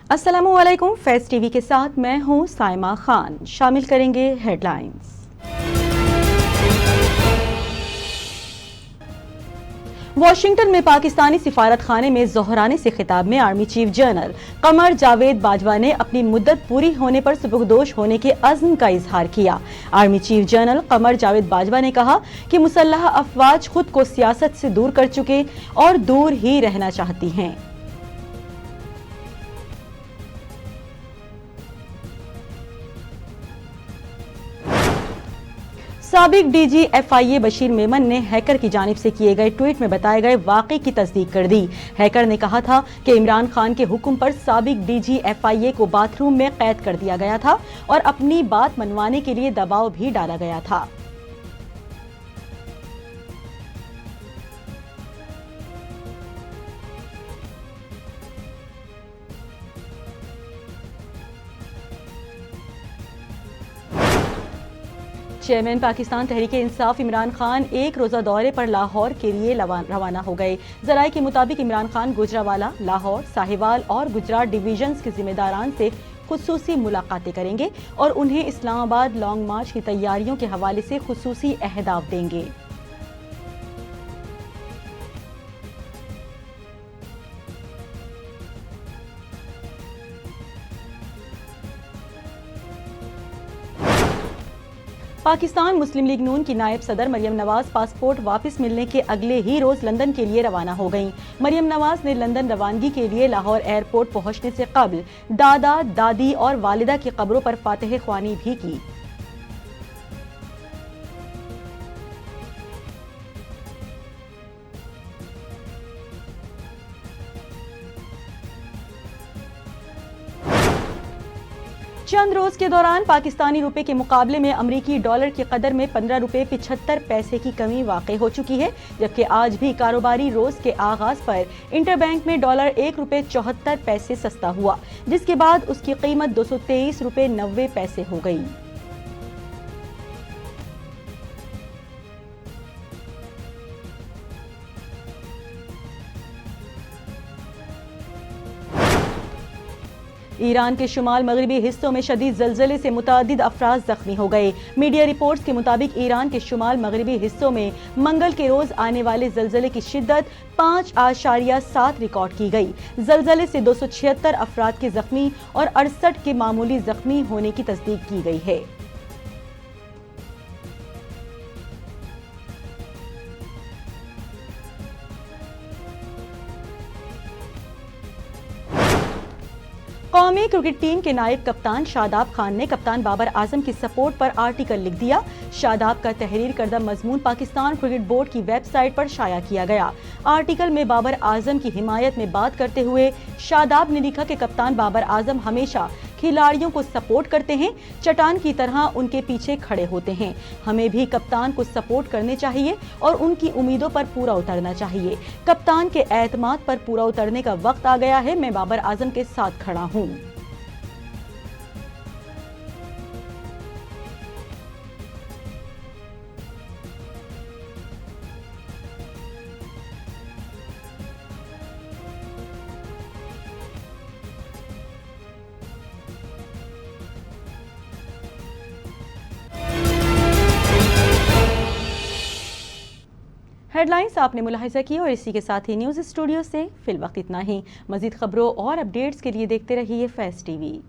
अस्सलामुअलैकुम। फैज़ टीवी के साथ मैं हूं साइमा खान। शामिल करेंगे हेडलाइंस। वॉशिंगटन में पाकिस्तानी सिफारत खाने में जोहराने से खिताब में army chief general Qamar Javed Bajwa ने अपनी मुद्दत पूरी होने पर सुबुकदोश होने के अज़्म का इजहार किया। Army chief general Qamar Javed Bajwa ने कहा कि मुसल्लह अफवाज खुद को सियासत से दूर कर चुके और दूर ही रहना चाहती हैं। साबिक डीजी FIA बशीर मेमन ने हैकर की जानिब से किए गए ट्वीट में बताए गए वाक़े की तस्दीक कर दी। हैकर ने कहा था कि इमरान खान के हुक्म पर साबिक डीजी FIA को बाथरूम में कैद कर दिया गया था और अपनी बात मनवाने के लिए दबाव भी डाला गया था। चेयरमैन पाकिस्तान तहरीक इंसाफ इमरान खान एक रोज़ा दौरे पर लाहौर के लिए रवाना हो गए। जराये के मुताबिक इमरान खान गुजरावाला, लाहौर, साहिवाल और गुजरात डिवीजन्स के जिम्मेदारान से खुसूसी मुलाकातें करेंगे और उन्हें इस्लामाबाद लॉन्ग मार्च की तैयारियों के हवाले से खुसूसी अहदाफ देंगे। पाकिस्तान मुस्लिम लीग नून की नायब सदर मरियम नवाज पासपोर्ट वापस मिलने के अगले ही रोज लंदन के लिए रवाना हो गईं। मरियम नवाज ने लंदन रवानगी के लिए लाहौर एयरपोर्ट पहुंचने से कबल दादा, दादी और वालिदा की कब्रों पर फातिह ख्वानी भी की। चंद रोज के दौरान पाकिस्तानी रुपए के मुकाबले में अमरीकी डॉलर की कदर में 15 रुपए 75 पैसे की कमी वाक़ई हो चुकी है, जबकि आज भी कारोबारी रोज के आगाज पर इंटरबैंक में डॉलर 1 रुपए 74 पैसे सस्ता हुआ, जिसके बाद उसकी कीमत 223 रुपए 90 पैसे हो गई। ईरान के शुमाल मगरबी हिस्सों में शदीद ज़लज़ले से मुतअद्दिद अफराद जख्मी हो गए। मीडिया रिपोर्ट्स के मुताबिक ईरान के शुमाल मगरबी हिस्सों में मंगल के रोज आने वाले ज़लज़ले की शिद्दत 5.7 रिकॉर्ड की गई। ज़लज़ले से 276 अफराद के जख्मी और 68 के मामूली जख्मी होने की तस्दीक की गई है। कौमी क्रिकेट टीम के नायब कप्तान शादाब खान ने कप्तान बाबर आजम की सपोर्ट पर आर्टिकल लिख दिया। शादाब का तहरीर करदा मजमून पाकिस्तान क्रिकेट बोर्ड की वेबसाइट पर शाया किया गया। आर्टिकल में बाबर आजम की हिमायत में बात करते हुए शादाब ने लिखा कि कप्तान बाबर आजम हमेशा खिलाड़ियों को सपोर्ट करते हैं, चट्टान की तरह उनके पीछे खड़े होते हैं। हमें भी कप्तान को सपोर्ट करने चाहिए और उनकी उम्मीदों पर पूरा उतरना चाहिए। कप्तान के एतमाद पर पूरा उतरने का वक्त आ गया है। मैं बाबर आजम के साथ खड़ा हूं। हेडलाइंस आपने मुलाहिजा की और इसी के साथ ही न्यूज़ स्टूडियो से फिलवक्त इतना ही। मज़ीद खबरों और अपडेट्स के लिए देखते रहिए फैज़ टीवी।